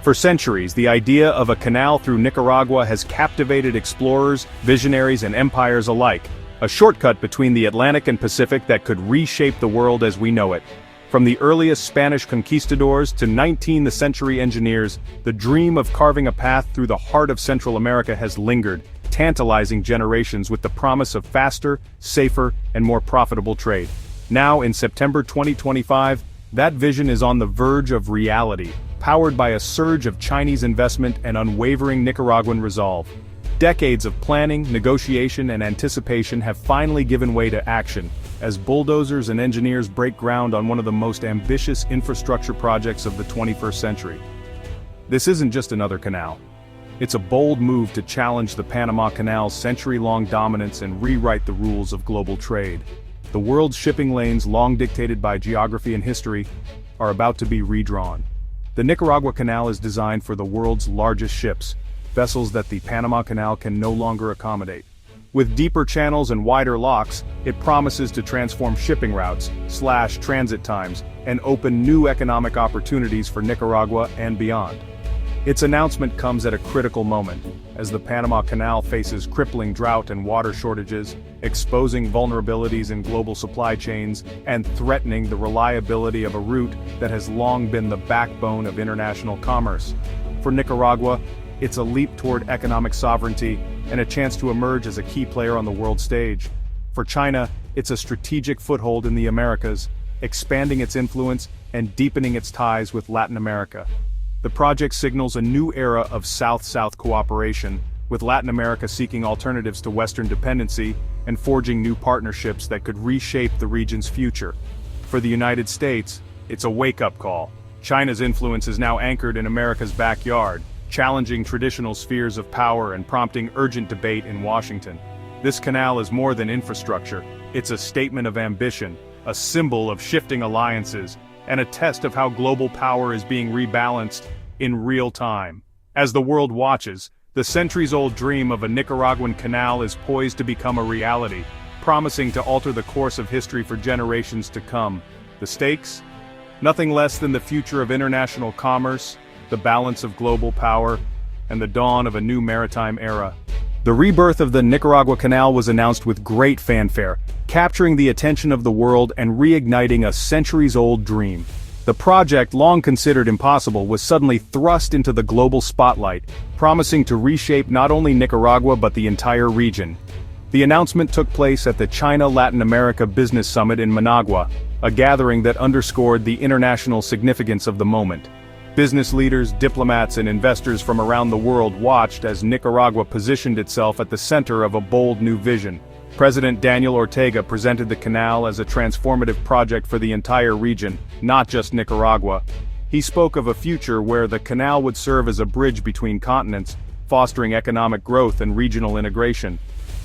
For centuries, the idea of a canal through Nicaragua has captivated explorers, visionaries, and empires alike, a shortcut between the Atlantic and Pacific that could reshape the world as we know it. From the earliest Spanish conquistadors to 19th century engineers, the dream of carving a path through the heart of Central America has lingered, tantalizing generations with the promise of faster, safer, and more profitable trade. Now, in September 2025, that vision is on the verge of reality, powered by a surge of Chinese investment and unwavering Nicaraguan resolve. Decades of planning, negotiation, and anticipation have finally given way to action, as bulldozers and engineers break ground on one of the most ambitious infrastructure projects of the 21st century. This isn't just another canal. It's a bold move to challenge the Panama Canal's century-long dominance and rewrite the rules of global trade. The world's shipping lanes, long dictated by geography and history, are about to be redrawn. The Nicaragua Canal is designed for the world's largest ships, vessels that the Panama Canal can no longer accommodate. With deeper channels and wider locks, it promises to transform shipping routes, slash transit times, and open new economic opportunities for Nicaragua and beyond. Its announcement comes at a critical moment, as the Panama Canal faces crippling drought and water shortages, exposing vulnerabilities in global supply chains, and threatening the reliability of a route that has long been the backbone of international commerce. For Nicaragua, it's a leap toward economic sovereignty and a chance to emerge as a key player on the world stage. For China, it's a strategic foothold in the Americas, expanding its influence and deepening its ties with Latin America. The project signals a new era of South-South cooperation, with Latin America seeking alternatives to Western dependency and forging new partnerships that could reshape the region's future. For the United States, it's a wake-up call. China's influence is now anchored in America's backyard, challenging traditional spheres of power and prompting urgent debate in Washington. This canal is more than infrastructure. It's a statement of ambition, a symbol of shifting alliances, and a test of how global power is being rebalanced in real time. As the world watches, the centuries-old dream of a Nicaraguan canal is poised to become a reality, promising to alter the course of history for generations to come. The stakes? Nothing less than the future of international commerce, the balance of global power, and the dawn of a new maritime era. The rebirth of the Nicaragua Canal was announced with great fanfare, capturing the attention of the world and reigniting a centuries-old dream. The project, long considered impossible, was suddenly thrust into the global spotlight, promising to reshape not only Nicaragua but the entire region. The announcement took place at the China-Latin America Business Summit in Managua, a gathering that underscored the international significance of the moment. Business leaders, diplomats, and investors from around the world watched as Nicaragua positioned itself at the center of a bold new vision. President Daniel Ortega presented the canal as a transformative project for the entire region, not just Nicaragua. He spoke of a future where the canal would serve as a bridge between continents, fostering economic growth and regional integration.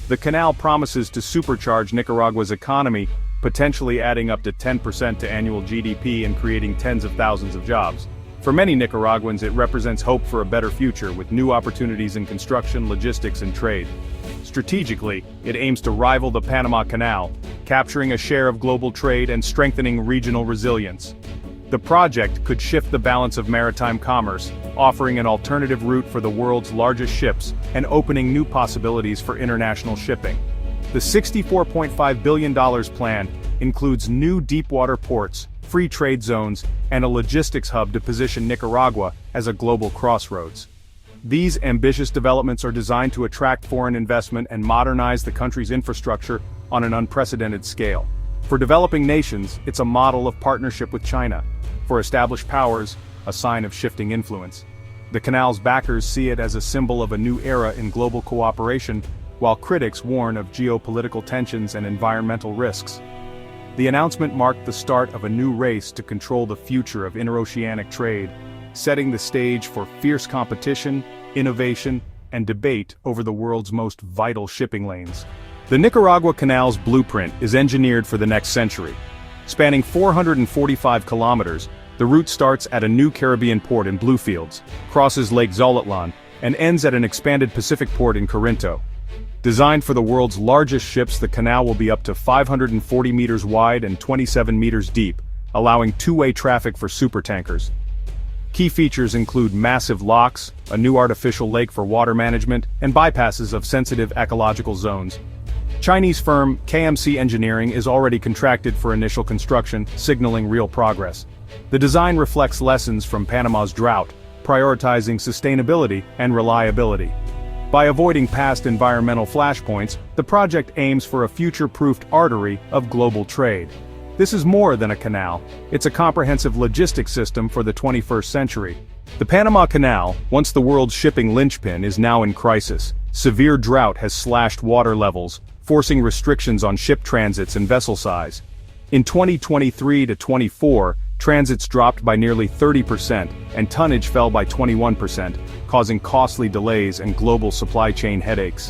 The canal promises to supercharge Nicaragua's economy, potentially adding up to 10% to annual GDP and creating tens of thousands of jobs. For many Nicaraguans, it represents hope for a better future with new opportunities in construction, logistics, and trade. Strategically, it aims to rival the Panama Canal, capturing a share of global trade and strengthening regional resilience. The project could shift the balance of maritime commerce, offering an alternative route for the world's largest ships and opening new possibilities for international shipping. The $64.5 billion plan includes new deepwater ports, free trade zones, and a logistics hub to position Nicaragua as a global crossroads. These ambitious developments are designed to attract foreign investment and modernize the country's infrastructure on an unprecedented scale. For developing nations, it's a model of partnership with China. For established powers, a sign of shifting influence. The canal's backers see it as a symbol of a new era in global cooperation, while critics warn of geopolitical tensions and environmental risks. The announcement marked the start of a new race to control the future of interoceanic trade, setting the stage for fierce competition, innovation, and debate over the world's most vital shipping lanes. The Nicaragua Canal's blueprint is engineered for the next century. Spanning 445 kilometers, the route starts at a new Caribbean port in Bluefields, crosses Lake Zolotlan, and ends at an expanded Pacific port in Corinto. Designed for the world's largest ships, the canal will be up to 540 meters wide and 27 meters deep, allowing two-way traffic for supertankers. Key features include massive locks, a new artificial lake for water management, and bypasses of sensitive ecological zones. Chinese firm KMC Engineering is already contracted for initial construction, signaling real progress. The design reflects lessons from Panama's drought, prioritizing sustainability and reliability. By avoiding past environmental flashpoints, the project aims for a future-proofed artery of global trade. This is more than a canal, it's a comprehensive logistics system for the 21st century. The Panama Canal, once the world's shipping linchpin, is now in crisis. Severe drought has slashed water levels, forcing restrictions on ship transits and vessel size. In 2023 to 24, transits dropped by nearly 30%, and tonnage fell by 21%, causing costly delays and global supply chain headaches.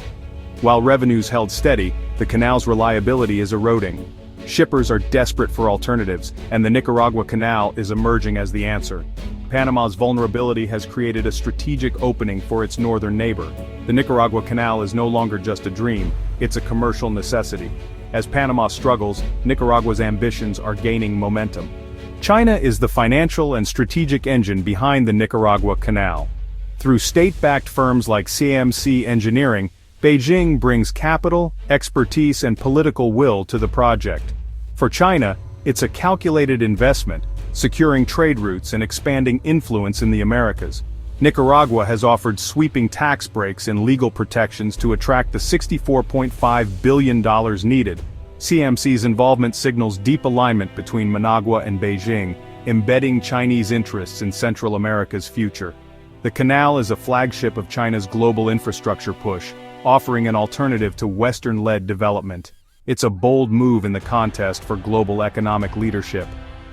While revenues held steady, the canal's reliability is eroding. Shippers are desperate for alternatives, and the Nicaragua Canal is emerging as the answer. Panama's vulnerability has created a strategic opening for its northern neighbor. The Nicaragua Canal is no longer just a dream, it's a commercial necessity. As Panama struggles, Nicaragua's ambitions are gaining momentum. China is the financial and strategic engine behind the Nicaragua Canal. Through state-backed firms like KMC Engineering, Beijing brings capital, expertise, and political will to the project. For China, it's a calculated investment, securing trade routes and expanding influence in the Americas. Nicaragua has offered sweeping tax breaks and legal protections to attract the $64.5 billion needed. KMC's involvement signals deep alignment between Managua and Beijing, embedding Chinese interests in Central America's future. The canal is a flagship of China's global infrastructure push, offering an alternative to Western-led development. It's a bold move in the contest for global economic leadership.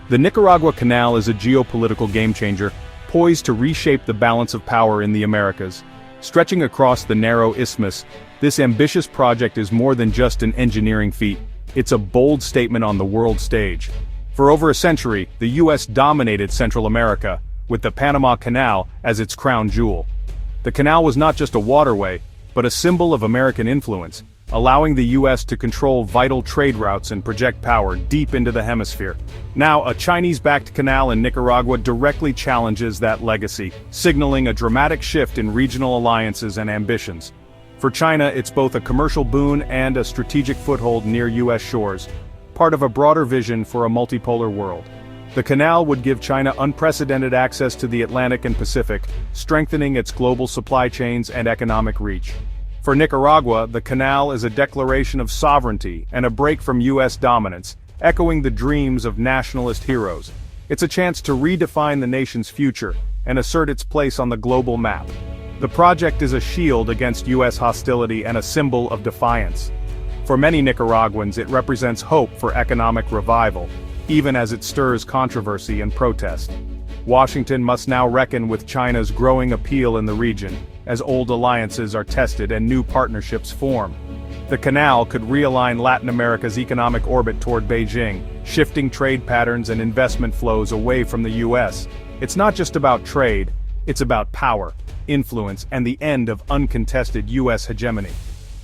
The Nicaragua Canal is a geopolitical game-changer, poised to reshape the balance of power in the Americas. Stretching across the narrow isthmus, this ambitious project is more than just an engineering feat. It's a bold statement on the world stage. For over a century, the U.S. dominated Central America, with the Panama Canal as its crown jewel. The canal was not just a waterway, but a symbol of American influence, allowing the U.S. to control vital trade routes and project power deep into the hemisphere. Now, a Chinese-backed canal in Nicaragua directly challenges that legacy, signaling a dramatic shift in regional alliances and ambitions. For China, it's both a commercial boon and a strategic foothold near U.S. shores, part of a broader vision for a multipolar world. The canal would give China unprecedented access to the Atlantic and Pacific, strengthening its global supply chains and economic reach. For Nicaragua, the canal is a declaration of sovereignty and a break from U.S. dominance, echoing the dreams of nationalist heroes. It's a chance to redefine the nation's future and assert its place on the global map. The project is a shield against U.S. hostility and a symbol of defiance. For many Nicaraguans, it represents hope for economic revival, even as it stirs controversy and protest. Washington must now reckon with China's growing appeal in the region, as old alliances are tested and new partnerships form. The canal could realign Latin America's economic orbit toward Beijing, shifting trade patterns and investment flows away from the U.S. It's not just about trade, it's about power, influence, and the end of uncontested U.S. hegemony.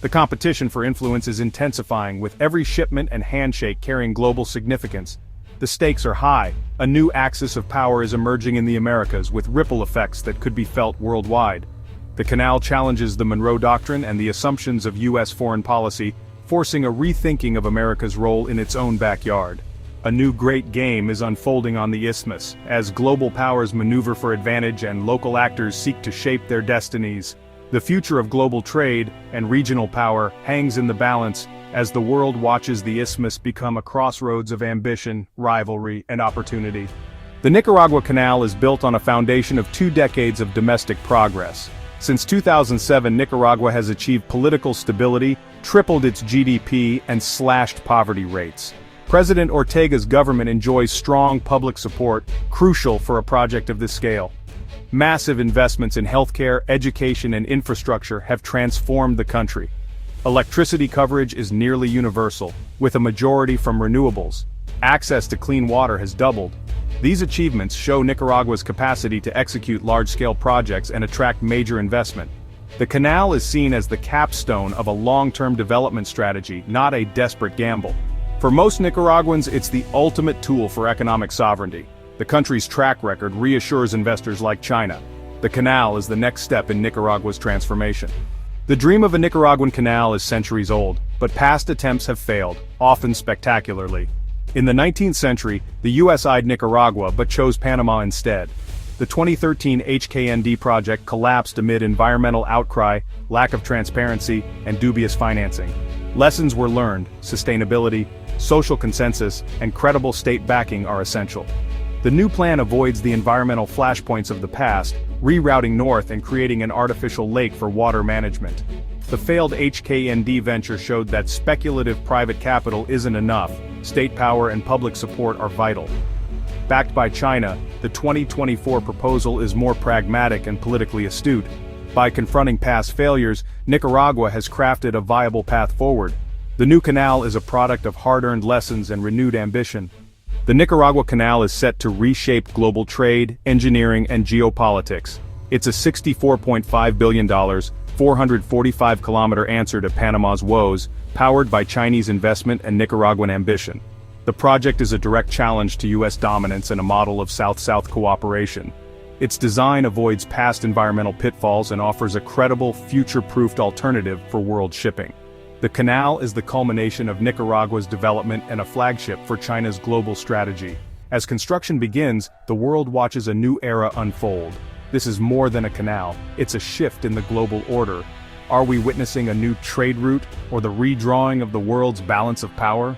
The competition for influence is intensifying, with every shipment and handshake carrying global significance. The stakes are high. A new axis of power is emerging in the Americas, with ripple effects that could be felt worldwide. The canal challenges the Monroe Doctrine and the assumptions of U.S. foreign policy, forcing a rethinking of America's role in its own backyard. A new great game is unfolding on the Isthmus, as global powers maneuver for advantage and local actors seek to shape their destinies. The future of global trade and regional power hangs in the balance, as the world watches the Isthmus become a crossroads of ambition, rivalry, and opportunity. The Nicaragua Canal is built on a foundation of 2 decades of domestic progress. Since 2007, Nicaragua has achieved political stability, tripled its GDP, and slashed poverty rates. President Ortega's government enjoys strong public support, crucial for a project of this scale. Massive investments in healthcare, education, and infrastructure have transformed the country. Electricity coverage is nearly universal, with a majority from renewables. Access to clean water has doubled. These achievements show Nicaragua's capacity to execute large-scale projects and attract major investment. The canal is seen as the capstone of a long-term development strategy, not a desperate gamble. For most Nicaraguans, it's the ultimate tool for economic sovereignty. The country's track record reassures investors like China. The canal is the next step in Nicaragua's transformation. The dream of a Nicaraguan canal is centuries old, but past attempts have failed, often spectacularly. In the 19th century, the U.S. eyed Nicaragua but chose Panama instead. The 2013 HKND project collapsed amid environmental outcry, lack of transparency, and dubious financing. Lessons were learned: sustainability, social consensus, and credible state backing are essential. The new plan avoids the environmental flashpoints of the past, rerouting north and creating an artificial lake for water management. The failed HKND venture showed that speculative private capital isn't enough. State power and public support are vital. Backed by China, the 2024 proposal is more pragmatic and politically astute. By confronting past failures, Nicaragua has crafted a viable path forward. The new canal is a product of hard-earned lessons and renewed ambition. The Nicaragua Canal is set to reshape global trade, engineering, and geopolitics. It's a $64.5 billion, 445-kilometer answer to Panama's woes, powered by Chinese investment and Nicaraguan ambition. The project is a direct challenge to U.S. dominance and a model of South-South cooperation. Its design avoids past environmental pitfalls and offers a credible, future-proofed alternative for world shipping. The canal is the culmination of Nicaragua's development and a flagship for China's global strategy. As construction begins, the world watches a new era unfold. This is more than a canal, it's a shift in the global order. Are we witnessing a new trade route, or the redrawing of the world's balance of power?